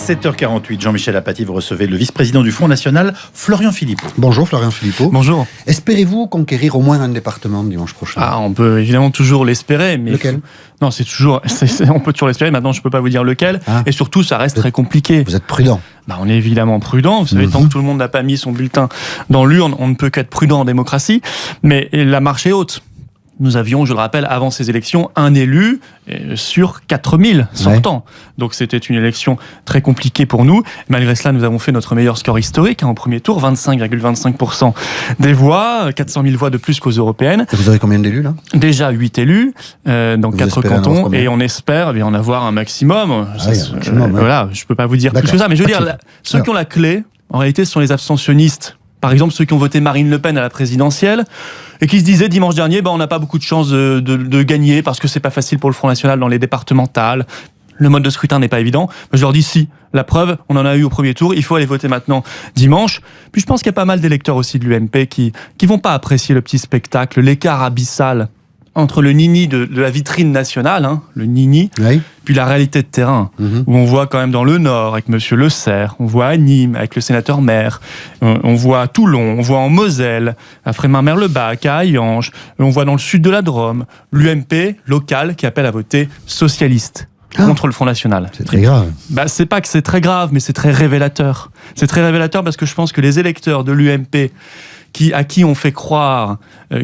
7h48, Jean-Michel Apathy, vous recevez le vice-président du Front National, Florian Philippot. Bonjour Florian Philippot. Bonjour. Espérez-vous conquérir au moins un département dimanche prochain ? On peut évidemment toujours l'espérer, mais... Lequel ? Non, on peut toujours l'espérer, maintenant je ne peux pas vous dire lequel, et surtout ça reste très compliqué. Vous êtes prudent ? On est évidemment prudent, vous savez, tant que tout le monde n'a pas mis son bulletin dans l'urne, on ne peut qu'être prudent en démocratie, mais la marche est haute. Nous avions, je le rappelle, avant ces élections, un élu sur 4000 sortants. Ouais. Donc c'était une élection très compliquée pour nous. Malgré cela, nous avons fait notre meilleur score historique au premier tour, 25,25% des voix, 400 000 voix de plus qu'aux européennes. Et vous avez combien d'élus là ? Déjà 8 élus dans 4 cantons, et on espère en avoir un maximum. Voilà, je ne peux pas vous dire plus que ça, mais je veux dire, ceux qui ont la clé, en réalité, ce sont les abstentionnistes. Par exemple, ceux qui ont voté Marine Le Pen à la présidentielle et qui se disaient dimanche dernier, on n'a pas beaucoup de chances de gagner parce que c'est pas facile pour le Front National dans les départementales. Le mode de scrutin n'est pas évident. Je leur dis si. La preuve, on en a eu au premier tour. Il faut aller voter maintenant dimanche. Puis je pense qu'il y a pas mal d'électeurs aussi de l'UMP qui vont pas apprécier le petit spectacle, l'écart abyssal entre le nini de la vitrine nationale, le nini, oui, puis la réalité de terrain, où on voit quand même dans le Nord, avec Monsieur Le Serre, on voit à Nîmes, avec le sénateur Maire, on voit à Toulon, on voit en Moselle, à Frémin-Merlebac, à Hayange, on voit dans le sud de la Drôme, l'UMP local qui appelle à voter socialiste contre le Front National. C'est très grave. C'est pas que c'est très grave, mais c'est très révélateur. C'est très révélateur parce que je pense que les électeurs de l'UMP à qui on fait croire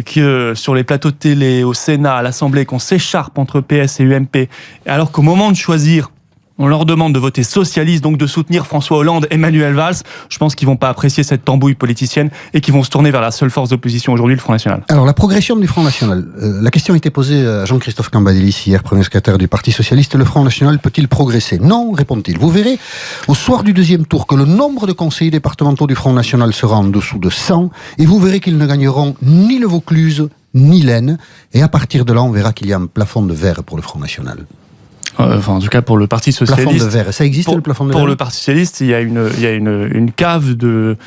que sur les plateaux de télé, au Sénat, à l'Assemblée, qu'on s'écharpe entre PS et UMP, alors qu'au moment de choisir, on leur demande de voter socialiste, donc de soutenir François Hollande et Manuel Valls, je pense qu'ils ne vont pas apprécier cette tambouille politicienne et qu'ils vont se tourner vers la seule force d'opposition aujourd'hui, le Front National. Alors, la progression du Front National. La question a été posée à Jean-Christophe Cambadélis, hier premier secrétaire du Parti Socialiste. Le Front National peut-il progresser ? Non, répond-il. Vous verrez, au soir du deuxième tour, que le nombre de conseillers départementaux du Front National sera en dessous de 100, et vous verrez qu'ils ne gagneront ni le Vaucluse, ni l'Aisne, et à partir de là, on verra qu'il y a un plafond de verre pour le Front National. En tout cas pour le Parti Socialiste. Plafond de verre, ça existe le plafond de verre ? Pour le Parti Socialiste, il y a une cave de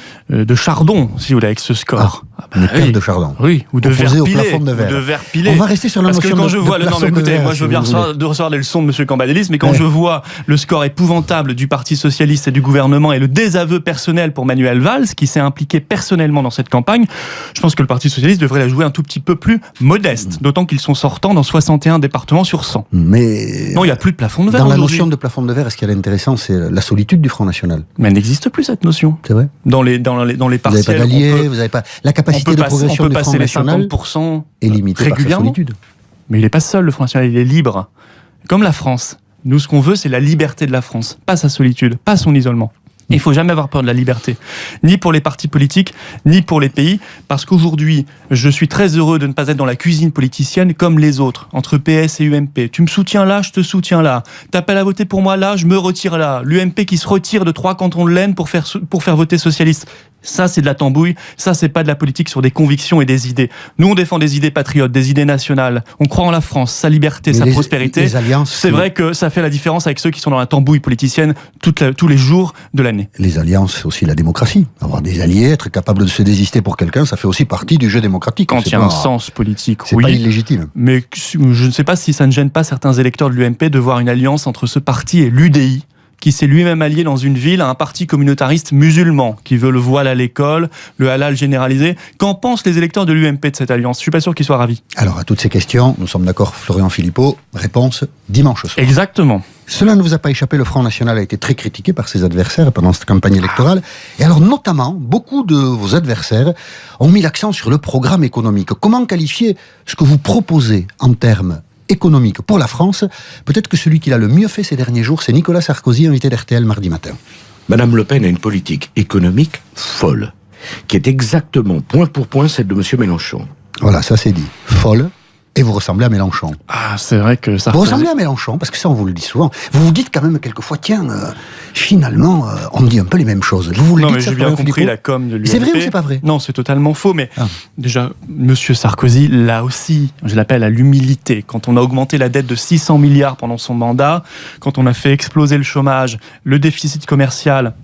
chardon, si vous voulez, avec ce score. Une cave de chardon. Oui, ou de verre pilé. On va rester sur la notion de plafond de verre. Moi, je veux bien recevoir des leçons de M. Cambadélis, mais quand je vois le score épouvantable du Parti Socialiste et du gouvernement et le désaveu personnel pour Manuel Valls, qui s'est impliqué personnellement dans cette campagne, je pense que le Parti Socialiste devrait la jouer un tout petit peu plus modeste, d'autant qu'ils sont sortants dans 61 départements sur 100. Mais non, il n'y a plus de plafond de verre dans la aujourd'hui. notion de plafond de verre, est-ce qu'il y a l'intéressant, c'est la solitude du Front National ? Mais elle n'existe plus, cette notion. C'est vrai ? Dans les partiels. Vous n'avez pas d'alliés, vous n'avez pas la capacité de progression du Front National. On peut passer les 50% est limité par sa solitude. Mais il n'est pas seul, le Front National, il est libre. Comme la France. Nous, ce qu'on veut, c'est la liberté de la France, pas sa solitude, pas son isolement. Il ne faut jamais avoir peur de la liberté, ni pour les partis politiques, ni pour les pays, parce qu'aujourd'hui, je suis très heureux de ne pas être dans la cuisine politicienne comme les autres, entre PS et UMP. Tu me soutiens là, je te soutiens là. T'appelles à voter pour moi là, je me retire là. L'UMP qui se retire de 3 cantons de l'Aisne pour faire voter socialiste. Ça, c'est de la tambouille. Ça, c'est pas de la politique sur des convictions et des idées. Nous, on défend des idées patriotes, des idées nationales. On croit en la France, sa liberté, sa prospérité. Les alliances, c'est vrai que ça fait la différence avec ceux qui sont dans la tambouille politicienne tous les jours de l'année. Les alliances, c'est aussi la démocratie. Avoir des alliés, être capable de se désister pour quelqu'un, ça fait aussi partie du jeu démocratique. Quand il y a un sens politique, c'est pas illégitime. Mais je ne sais pas si ça ne gêne pas certains électeurs de l'UMP de voir une alliance entre ce parti et l'UDI, qui s'est lui-même allié dans une ville à un parti communautariste musulman, qui veut le voile à l'école, le halal généralisé. Qu'en pensent les électeurs de l'UMP de cette alliance ? Je ne suis pas sûr qu'ils soient ravis. Alors, à toutes ces questions, nous sommes d'accord, Florian Philippot, réponse dimanche soir. Exactement. Cela ne vous a pas échappé, le Front National a été très critiqué par ses adversaires pendant cette campagne électorale. Et alors, notamment, beaucoup de vos adversaires ont mis l'accent sur le programme économique. Comment qualifier ce que vous proposez en termes économique pour la France? Peut-être que celui qui l'a le mieux fait ces derniers jours, c'est Nicolas Sarkozy, invité d'RTL mardi matin. Madame Le Pen a une politique économique folle, qui est exactement point pour point celle de Monsieur Mélenchon. Voilà, ça c'est dit. Folle. Et vous ressemblez à Mélenchon. Ah, c'est vrai que ça. Vous ressemblez à Mélenchon, parce que ça, on vous le dit souvent. Vous vous dites quand même quelquefois, tiens, finalement, on dit un peu les mêmes choses. Vous le non, dites, mais ça, j'ai bien compris la com de l'UMP. C'est vrai ou c'est pas vrai? Non, c'est totalement faux. Mais déjà, Monsieur Sarkozy, là aussi, je l'appelle à l'humilité. Quand on a augmenté la dette de 600 milliards pendant son mandat, quand on a fait exploser le chômage, le déficit commercial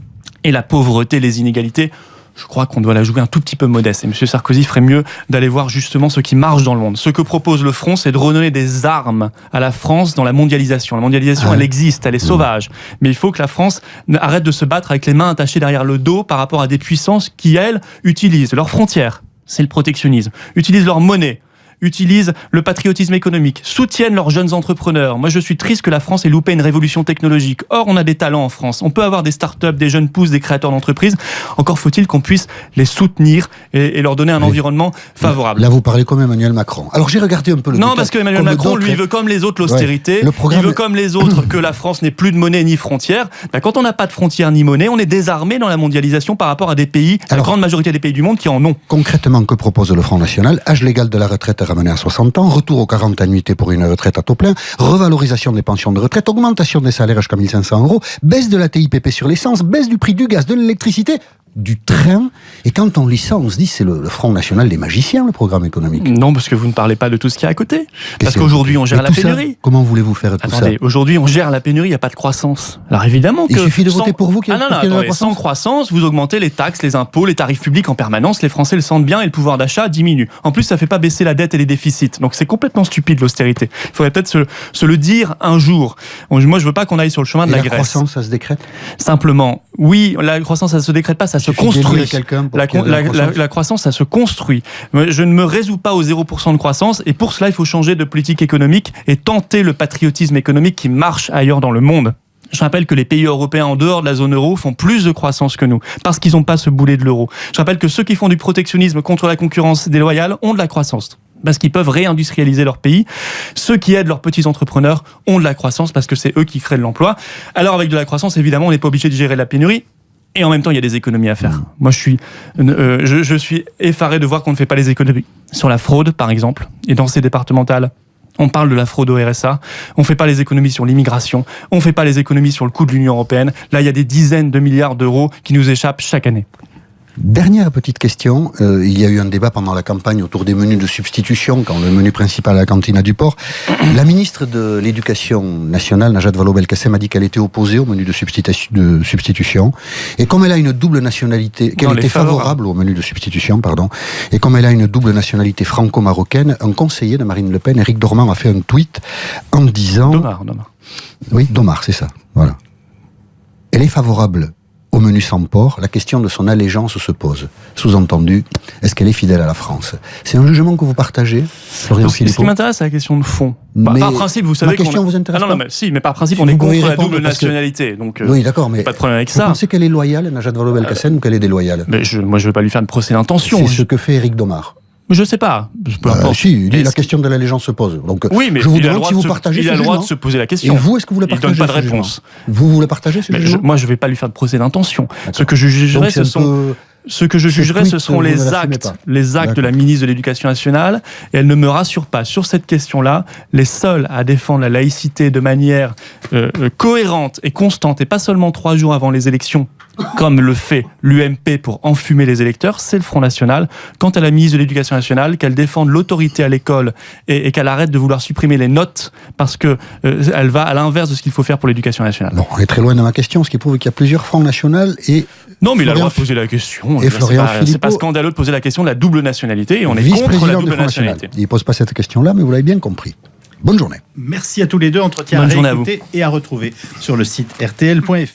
et la pauvreté, les inégalités, je crois qu'on doit la jouer un tout petit peu modeste. Et M. Sarkozy ferait mieux d'aller voir justement ce qui marche dans le monde. Ce que propose le Front, c'est de redonner des armes à la France dans la mondialisation. La mondialisation, elle existe, elle est sauvage. Mais il faut que la France arrête de se battre avec les mains attachées derrière le dos par rapport à des puissances qui, elles, utilisent leurs frontières. C'est le protectionnisme. Utilisent leur monnaie. Utilisent le patriotisme économique, soutiennent leurs jeunes entrepreneurs. Moi, je suis triste que la France ait loupé une révolution technologique. Or, on a des talents en France. On peut avoir des startups, des jeunes pousses, des créateurs d'entreprises. Encore faut-il qu'on puisse les soutenir et leur donner un environnement favorable. Là, vous parlez comme Emmanuel Macron. Alors, j'ai regardé un peu le Non, parce que Emmanuel Macron, lui, veut comme les autres l'austérité. Il veut comme les autres que la France n'ait plus de monnaie ni frontières. Quand on n'a pas de frontières ni monnaie, on est désarmé dans la mondialisation par rapport à des pays, la grande majorité des pays du monde qui en ont. Concrètement, que propose le Front National? Âge légal de la retraite ramené à 60 ans, retour aux 40 annuités pour une retraite à taux plein, revalorisation des pensions de retraite, augmentation des salaires jusqu'à 1 500 €, baisse de la TIPP sur l'essence, baisse du prix du gaz, de l'électricité, du train. Et quand on lit ça, on se dit c'est le Front National des magiciens, le programme économique. Non, parce que vous ne parlez pas de tout ce qu'il y a à côté. Parce qu'aujourd'hui, on gère la pénurie. Comment voulez-vous faire tout ça? Attendez, aujourd'hui, on gère la pénurie, il n'y a pas de croissance. Alors évidemment que... Il suffit de voter pour vous qu'il y ait de la croissance. Sans croissance, vous augmentez les taxes, les impôts, les tarifs publics en permanence, les Français le sentent bien et le pouvoir d'achat diminue. En plus, ça ne fait pas baisser la dette et les déficits. Donc c'est complètement stupide l'austérité. Il faudrait peut-être se le dire un jour. Moi, je ne veux pas qu'on aille sur le chemin de la Grèce. La croissance, ça se décrète? Simplement, oui, la croissance, ça ne se décrète pas, ça se construit. La croissance, ça se construit. Je ne me résous pas aux 0% de croissance et pour cela, il faut changer de politique économique et tenter le patriotisme économique qui marche ailleurs dans le monde. Je rappelle que les pays européens en dehors de la zone euro font plus de croissance que nous parce qu'ils n'ont pas ce boulet de l'euro. Je rappelle que ceux qui font du protectionnisme contre la concurrence déloyale ont de la croissance parce qu'ils peuvent réindustrialiser leur pays. Ceux qui aident leurs petits entrepreneurs ont de la croissance parce que c'est eux qui créent de l'emploi. Alors avec de la croissance, évidemment, on n'est pas obligé de gérer la pénurie. Et en même temps, il y a des économies à faire. Moi, je suis effaré de voir qu'on ne fait pas les économies. Sur la fraude, par exemple, et dans ces départementales, on parle de la fraude au RSA, on ne fait pas les économies sur l'immigration, on ne fait pas les économies sur le coût de l'Union européenne. Là, il y a des dizaines de milliards d'euros qui nous échappent chaque année. Dernière petite question, il y a eu un débat pendant la campagne autour des menus de substitution, quand le menu principal à la cantine a du porc. La ministre de l'Éducation nationale, Najat Vallaud-Belkacem, a dit qu'elle était opposée au menu de substitution. Et comme elle a une double nationalité, qu'elle était favorable au menu de substitution, pardon, et comme elle a une double nationalité franco-marocaine, un conseiller de Marine Le Pen, Éric Dormand, a fait un tweet en disant... Domar. Oui, Domar, c'est ça, voilà. Elle est favorable au menu sans porc, la question de son allégeance se pose. Sous-entendu, est-ce qu'elle est fidèle à la France? C'est un jugement que vous partagez, Florian Philippot? Ce qui m'intéresse, c'est la question de fond. Par principe, vous savez ma question vous intéresse pas? Si, mais par principe, on est contre la double nationalité. Donc, oui, d'accord, mais pas de problème avec ça. Vous pensez qu'elle est loyale, Najat Vallaud-Belkacem, ou qu'elle est déloyale? Moi, je ne vais pas lui faire de procès d'intention. C'est ce que fait Éric Domar. Je ne sais pas. Si, la question de l'allégeance se pose. Donc, oui, mais je vous demande si vous partagez ce jugement. Il a le droit de se poser la question. Et vous, est-ce que vous le partagez? Il ne donne pas de réponse. Vous le partagez, ce jugement? Moi, je ne vais pas lui faire de procès d'intention. Ce que je jugerai, ce seront les actes de la ministre de l'Éducation nationale. Et elle ne me rassure pas. Sur cette question-là, les seuls à défendre la laïcité de manière cohérente et constante, et pas seulement 3 jours avant les élections, comme le fait l'UMP pour enfumer les électeurs, c'est le Front National. Quant à la ministre de l'Éducation nationale, qu'elle défende l'autorité à l'école et qu'elle arrête de vouloir supprimer les notes parce que elle va à l'inverse de ce qu'il faut faire pour l'éducation nationale. Bon, on est très loin de ma question, ce qui prouve qu'il y a plusieurs Fronts nationaux et... Non, mais il a le droit de poser la question. Et Florian Philippot, c'est pas scandaleux de poser la question de la double nationalité et on est contre la double nationalité. Il ne pose pas cette question-là, mais vous l'avez bien compris. Bonne journée. Merci à tous les deux. Entretien à réécouter et à retrouver sur le site rtl.fr.